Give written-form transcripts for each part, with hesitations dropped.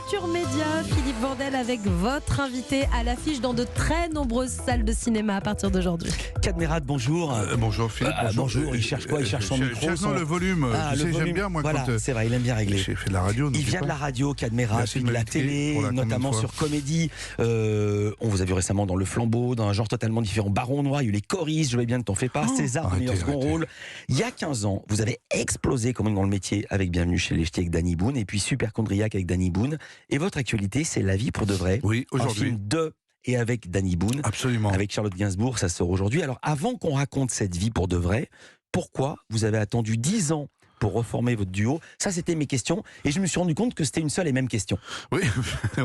Culture Média, Philippe Vandel avec votre invité à l'affiche dans de très nombreuses salles de cinéma à partir d'aujourd'hui. Cadmerade, bonjour. Bonjour Philippe. Bonjour, il cherche quoi? Il cherche son micro. Non, le volume. Tu sais, j'aime bien moi voilà, quand. c'est vrai, il aime bien régler. J'ai fait de la radio. Il vient de la radio, Cadmerade, puis de la télé, notamment sur Comédie. On vous a vu récemment dans Le Flambeau, dans un genre totalement différent. Baron Noir, il y a eu les choristes, je vais bien ne t'en fais pas, César, meilleur second rôle. Il y a 15 ans, vous avez explosé quand même dans le métier avec Bienvenue chez les Ch'tis avec Danny Boone, et puis Superchondriac avec Danny Boone. Et votre actualité, c'est La vie pour de vrai. Oui, aujourd'hui. Un film de et avec Danny Boone. Absolument. Avec Charlotte Gainsbourg, ça sort aujourd'hui. Alors, avant qu'on raconte cette vie pour de vrai, pourquoi vous avez attendu 10 ans pour reformer votre duo? Ça, c'était mes questions. Et je me suis rendu compte que c'était une seule et même question. Oui,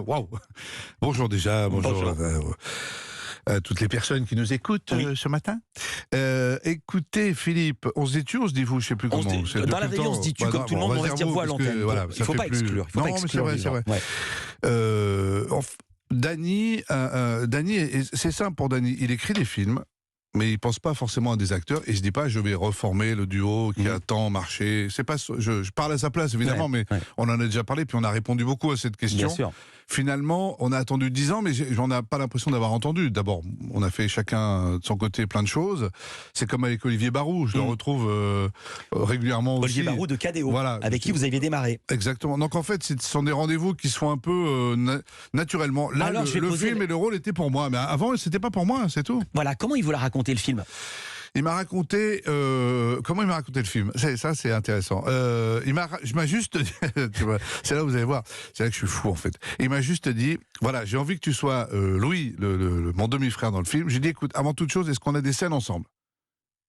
waouh. Bonjour déjà, bonjour. À toutes les personnes qui nous écoutent ce matin. Écoutez Philippe, on se dit tu, on se dit vous, je sais plus comment. Dans la réunion, on se dit tu, comme tout le monde, on va se dire vous à l'antenne. Voilà, il ne faut pas exclure. Non, mais c'est vrai, c'est vrai. Danny, c'est simple pour Danny, il écrit des films, mais il pense pas forcément à des acteurs, et je dis pas je vais reformer le duo qui a tant marché. C'est pas, je parle à sa place évidemment, mais on en a déjà parlé, puis on a répondu beaucoup à cette question. Bien sûr. Finalement, on a attendu 10 ans, mais j'en ai pas l'impression d'avoir entendu. D'abord, on a fait chacun de son côté plein de choses. C'est comme avec Olivier Barou, je le retrouve régulièrement aussi. Olivier Barou de KDO, voilà, avec qui vous aviez démarré. Exactement. Donc en fait, ce sont des rendez-vous qui se font un peu naturellement. Là, alors, le film et le rôle étaient pour moi, mais avant, c'était pas pour moi, c'est tout. Voilà, comment il vous l'a raconté le film? Il m'a raconté comment il m'a raconté le film. Ça, c'est intéressant. Je m'a juste dit, tu vois, c'est là où vous allez voir, c'est là que je suis fou en fait. Il m'a juste dit, voilà, j'ai envie que tu sois Louis, mon demi-frère dans le film. J'ai dit, écoute, avant toute chose, est-ce qu'on a des scènes ensemble?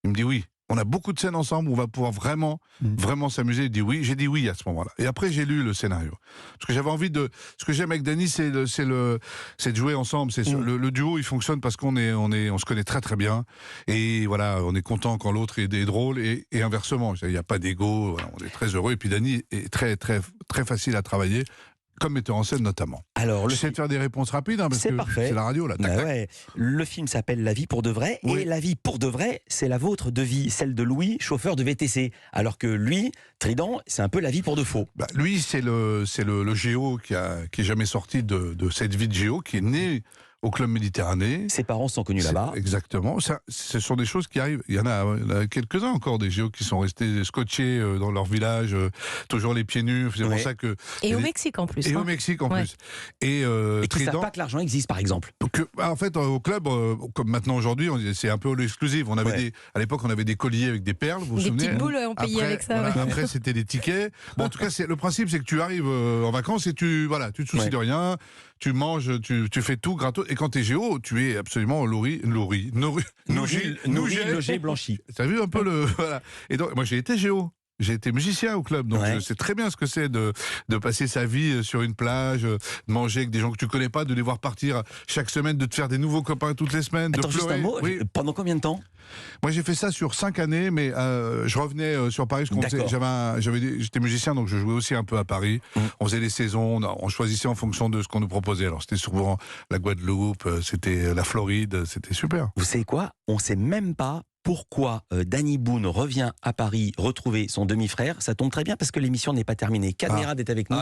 Il me dit oui. On a beaucoup de scènes ensemble où on va pouvoir vraiment s'amuser. Il dit oui. J'ai dit oui à ce moment-là. Et après, j'ai lu le scénario. Parce que j'avais envie de. Ce que j'aime avec Danny, c'est de jouer ensemble. Le duo, il fonctionne parce on se connaît très très bien. Et voilà, on est content quand l'autre est drôle et inversement. Il n'y a pas d'ego. Voilà, on est très heureux. Et puis Danny est très très très facile à travailler. Comme metteur en scène notamment. Alors, j'essaie de faire des réponses rapides, parce que c'est la radio là. Tac, tac. Ouais. Le film s'appelle La vie pour de vrai, et la vie pour de vrai, c'est la vôtre de vie, celle de Louis, chauffeur de VTC. Alors que lui, Trident, c'est un peu la vie pour de faux. Lui, c'est le géo qui est jamais sorti de cette vie de géo, qui est né au Club Méditerranée. Ses parents sont connus là-bas. Exactement. Ce sont des choses qui arrivent. Il y en a quelques-uns encore, des géos qui sont restés scotchés dans leur village, toujours les pieds nus. C'est pour ça que. Et au Mexique en plus. Et au Mexique en plus. Et qui ne savent pas que l'argent existe, par exemple. En fait, au club, comme maintenant aujourd'hui, c'est un peu l'exclusif. À l'époque, on avait des colliers avec des perles, vous vous souvenez? Des petites boules, on payait avec ça. Voilà, après, c'était des tickets. Bon, en tout cas, le principe, c'est que tu arrives en vacances et tu te soucies de rien. Tu manges, tu fais tout gratos. Et quand t'es géo, tu es absolument logé, blanchi. T'as vu un peu voilà. Et donc, moi, j'ai été géo. J'ai été musicien au club, donc je sais très bien ce que c'est de passer sa vie sur une plage, de manger avec des gens que tu connais pas, de les voir partir chaque semaine, de te faire des nouveaux copains toutes les semaines, de pleurer. Juste un mot, pendant combien de temps? Moi, j'ai fait ça sur 5 années, mais je revenais sur Paris. J'étais musicien, donc je jouais aussi un peu à Paris. On faisait des saisons, on choisissait en fonction de ce qu'on nous proposait. Alors, c'était souvent la Guadeloupe, c'était la Floride, c'était super. Vous savez quoi? On ne sait même pas pourquoi Danny Boone revient à Paris retrouver son demi-frère. Ça tombe très bien parce que l'émission n'est pas terminée. Cadmerade est avec nous.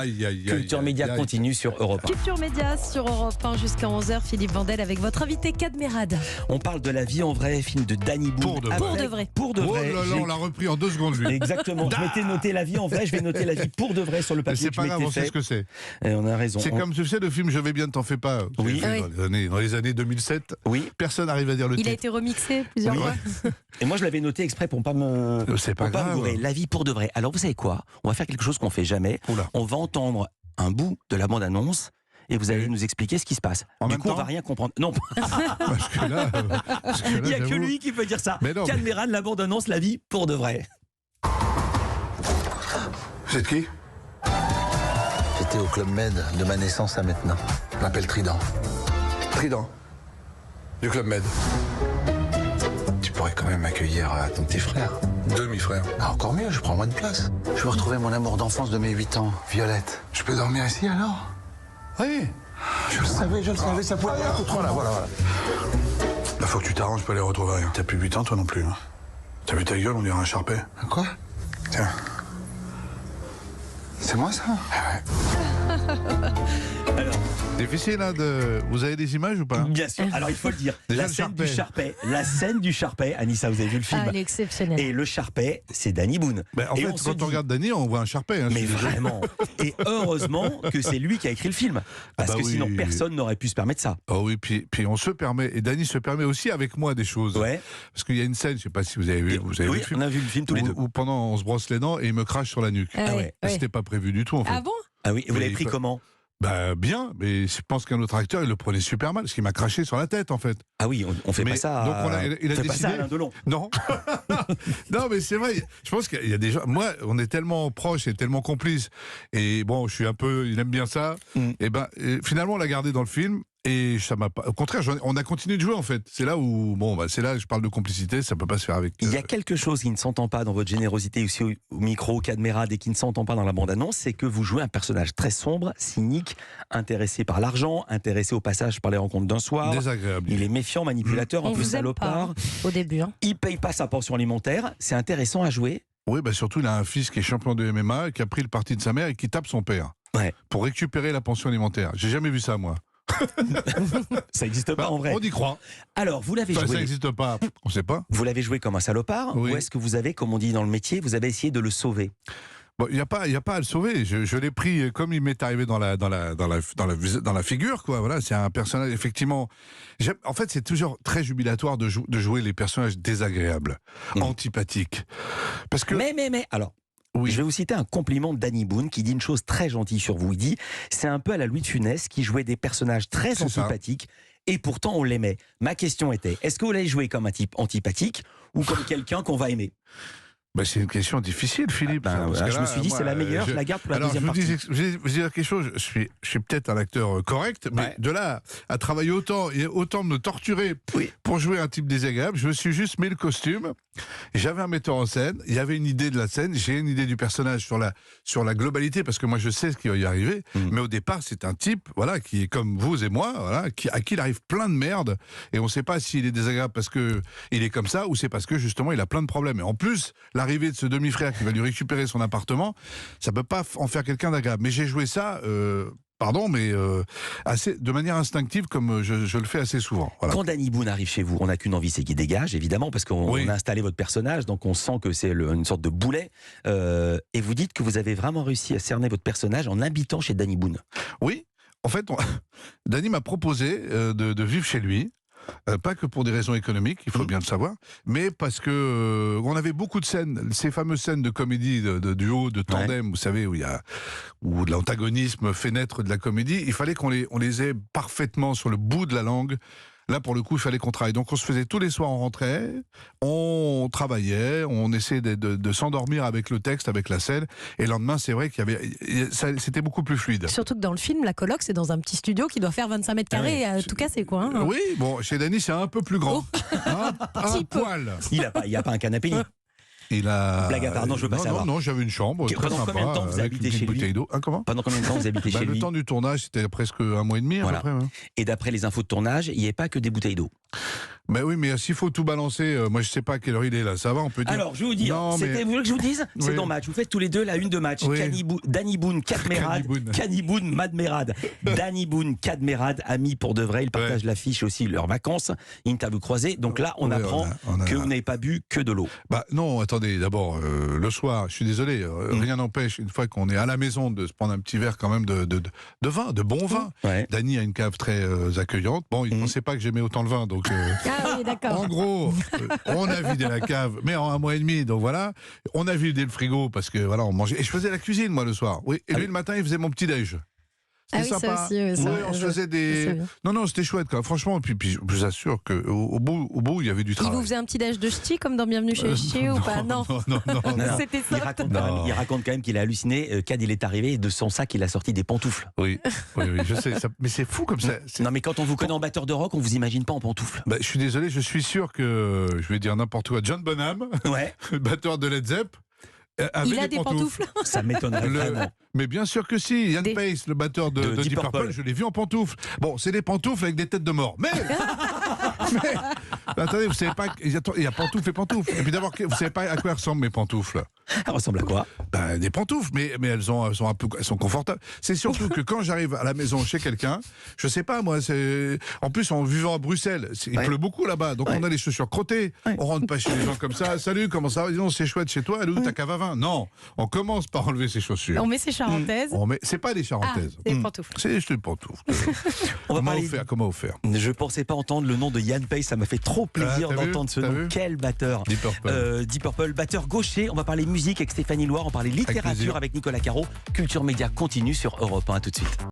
Culture Média continue sur Europe 1. Culture Média sur Europe 1 jusqu'à 11h. Philippe Vandel avec votre invité Cadmerade. On parle de La vie en vrai, film de Danny Boone. Pour de vrai. Pour de vrai. Oh là là, on l'a repris en 2 secondes. Lui. Exactement. Je m'étais noté La vie en vrai, je vais noter La vie pour de vrai sur le papier. C'est pas grave, on sait ce que c'est. Et on a raison. C'est comme tu sais le film Je vais bien, ne t'en fais pas. Oui. Dans les années 2007. Oui. Personne n'arrive à dire le titre. Il a été remixé plusieurs fois. Et moi je l'avais noté exprès pour pas me. C'est pas grave. Me La vie pour de vrai. Alors vous savez quoi? On va faire quelque chose qu'on fait jamais. Oula. On va entendre un bout de la bande-annonce. Et vous allez nous expliquer ce qui se passe. Du coup, on va rien comprendre. Non. Parce que là, il n'y a que lui qui peut dire ça. Cadmerade, la bande-annonce, La vie pour de vrai. Vous êtes qui? J'étais au Club Med de ma naissance à maintenant. Je m'appelle Trident. Trident. Du Club Med. Tu pourrais quand même accueillir ton petit frère. Demi-frère. Ah, encore mieux, je prends moins de place. Je veux retrouver mon amour d'enfance de mes 8 ans, Violette. Je peux dormir ici alors? Oui. Je le savais, ça pouvait rien contre moi là, voilà. Là, faut que tu t'arranges, je peux les retrouver rien. T'as plus 8 ans, toi non plus. Hein. T'as vu ta gueule, on dirait un charpet. Quoi? Tiens. C'est moi ça? Ah ouais. Alors, difficile, hein, vous avez des images ou pas? bien sûr. Alors il faut le dire. Déjà, La scène du Charpet. Anissa, vous avez vu le film? Elle est exceptionnelle. Et le Charpet, c'est Danny Boone. En fait, quand on regarde Danny, on voit un Charpet. Hein, mais vraiment. Et heureusement que c'est lui qui a écrit le film. Parce que sinon, personne n'aurait pu se permettre ça. Oh oui, puis on se permet, et Danny se permet aussi avec moi des choses. Ouais. Parce qu'il y a une scène, je ne sais pas si vous avez vu, vu le film. On a vu le film tous les deux. Où pendant on se brosse les dents et il me crache sur la nuque. C'était pas prévu du tout en fait. Ah bon? Ah oui, vous l'avez pris comment? Bah bien, mais je pense qu'un autre acteur il le prenait super mal, parce qu'il m'a craché sur la tête en fait. Ah oui, on fait pas ça. Donc il a décidé. Pas ça, Alain Delon. Non, non, mais c'est vrai. Je pense qu'il y a des gens. Moi, on est tellement proches et tellement complices. Et bon, je suis un peu. Il aime bien ça. Et finalement, on l'a gardé dans le film. Et ça m'a pas. Au contraire, on a continué de jouer en fait. C'est là où c'est là que je parle de complicité. Ça peut pas se faire avec. Il y a quelque chose qui ne s'entend pas dans votre générosité aussi au micro, Cadmerade, et qui ne s'entend pas dans la bande-annonce, c'est que vous jouez un personnage très sombre, cynique, intéressé par l'argent, intéressé au passage par les rencontres d'un soir. Désagréable. Il est méfiant, manipulateur, un peu salopard. Au début. Hein. Il paye pas sa pension alimentaire. C'est intéressant à jouer. Oui, surtout il a un fils qui est champion de MMA, qui a pris le parti de sa mère et qui tape son père. Ouais. Pour récupérer la pension alimentaire. J'ai jamais vu ça moi. Ça n'existe pas en vrai. On y croit. Alors, vous l'avez joué. Ça n'existe pas. On ne sait pas. Vous l'avez joué comme un salopard, ou est-ce que vous avez, comme on dit dans le métier, vous avez essayé de le sauver? Il n'y a pas à le sauver. Je l'ai pris comme il m'est arrivé dans la figure, quoi. Voilà, c'est un personnage effectivement. En fait, c'est toujours très jubilatoire de jouer les personnages désagréables, antipathiques, parce que. Mais alors. Oui. Je vais vous citer un compliment de Danny Boone qui dit une chose très gentille sur vous. Il dit, c'est un peu à la Louis de Funès qui jouait des personnages très antipathiques et pourtant on l'aimait. Ma question était, est-ce que vous l'avez joué comme un type antipathique ou comme quelqu'un qu'on va aimer? C'est une question difficile, Philippe. Je me suis dit, c'est la meilleure, je la garde pour la deuxième partie. Je vais vous dire quelque chose, je suis peut-être un acteur correct, mais de là à travailler autant et autant me torturer pour jouer un type désagréable, je me suis juste mis le costume, j'avais un metteur en scène, il y avait une idée de la scène, j'ai une idée du personnage sur la globalité, parce que moi je sais ce qui va y arriver, mais au départ c'est un type qui est comme vous et moi, à qui il arrive plein de merde, et on ne sait pas s'il est désagréable parce qu'il est comme ça, ou c'est parce que justement il a plein de problèmes. Et en plus, l'arrivée de ce demi-frère qui va lui récupérer son appartement, ça peut pas en faire quelqu'un d'agréable. Mais j'ai joué ça, de manière instinctive, comme je le fais assez souvent. Voilà. Quand Danny Boone arrive chez vous, on n'a qu'une envie, c'est qu'il dégage, évidemment, parce qu'on a installé votre personnage, donc on sent que c'est une sorte de boulet. Et vous dites que vous avez vraiment réussi à cerner votre personnage en habitant chez Danny Boone. Oui, en fait, Danny m'a proposé de vivre chez lui. Pas que pour des raisons économiques, il faut bien le savoir, mais parce que on avait beaucoup de scènes, ces fameuses scènes de comédie, de duo, de tandem, vous savez, où l'antagonisme fait naître de la comédie. Il fallait qu'on les ait parfaitement sur le bout de la langue. Là, pour le coup, il fallait qu'on travaille. Donc, on se faisait tous les soirs, on rentrait, on travaillait, on essayait de s'endormir avec le texte, avec la scène. Et le lendemain, c'est vrai c'était beaucoup plus fluide. Surtout que dans le film, la coloc, c'est dans un petit studio qui doit faire 25 mètres carrés et tout casser, quoi. Hein. Oui, chez Danny, c'est un peu plus grand. Un poil. Il n'y a pas un canapé lit. Il a... Blague à part, non, je veux pas savoir. Non, j'avais une chambre très pendant sympa. Combien de temps vous habitez chez lui? Pendant combien de temps vous habitez chez lui? Le temps du tournage, c'était presque 1 mois et demi à peu près. Et d'après les infos de tournage, il n'y avait pas que des bouteilles d'eau. Oui, mais s'il faut tout balancer, moi je sais pas à quelle heure il est là, ça va, on peut dire. Alors, je vais vous dire, vous voulez que je vous dise? C'est dans Match, vous faites tous les deux la une de Match. Danny Boone, Cadmerade, Madmerade. Danny Boone, Cadmerade, amis pour de vrai, ils partagent l'affiche aussi, leurs vacances, interview croisée. Donc là, on apprend que vous n'avez pas bu que de l'eau. Non, attendez, d'abord, le soir, je suis désolé, rien n'empêche, une fois qu'on est à la maison, de se prendre un petit verre quand même de vin, de bon vin. Danny a une cave très accueillante. Bon, il ne pensait pas que j'aimais autant le vin, donc... Ah oui, d'accord. En gros, on a vidé la cave, mais en 1 mois et demi, donc voilà. On a vidé le frigo parce que on mangeait. Et je faisais la cuisine, moi, le soir. Oui. Et lui, le matin, il faisait mon petit-déj. C'était sympa. Ça aussi, on se faisait des... Non, c'était chouette, quoi. Franchement, puis je vous assure qu'au bout, il y avait du travail. Il vous faisait un petit déj de ch'ti, comme dans Bienvenue chez les Ch'tis, ou pas? Non. C'était ça. Il raconte quand même qu'il a halluciné. Cad, il est arrivé, de son sac, il a sorti des pantoufles. Oui, je sais. Mais c'est fou comme ça. Non, mais quand on vous connaît en batteur de rock, on vous imagine pas en pantoufles. Je suis désolé, je suis sûr que, je vais dire n'importe quoi, John Bonham, batteur de Led Zepp, il a des pantoufles. Ça m'étonnerait vraiment. Mais bien sûr que si, Ian Pace, le batteur de Deep Purple, je l'ai vu en pantoufles. Bon, c'est des pantoufles avec des têtes de mort. Mais attendez, vous savez pas, il y a pantoufles et pantoufles. Et puis d'abord, vous savez pas à quoi ressemblent mes pantoufles. Elle ressemble à quoi? Des pantoufles, mais elles sont confortables. C'est surtout que quand j'arrive à la maison chez quelqu'un, je sais pas moi, en plus en vivant à Bruxelles, il pleut beaucoup là-bas, donc on a les chaussures crottées, on rentre pas chez les gens comme ça, salut, comment ça va? Dis donc, c'est chouette chez toi, elle est où ta cave à vin? Non, on commence par enlever ses chaussures. On met ses charentaises. C'est pas des charentaises. C'est des pantoufles. C'est des pantoufles. Comment faire? Je pensais pas entendre le nom de Yann Pay, ça m'a fait trop plaisir d'entendre ce nom. Quel batteur. Deep Purple, batteur gaucher. On va parler musique avec Stéphanie Loire, on va parler littérature avec Nicolas Caro. Culture Média continue sur Europe 1. À tout de suite.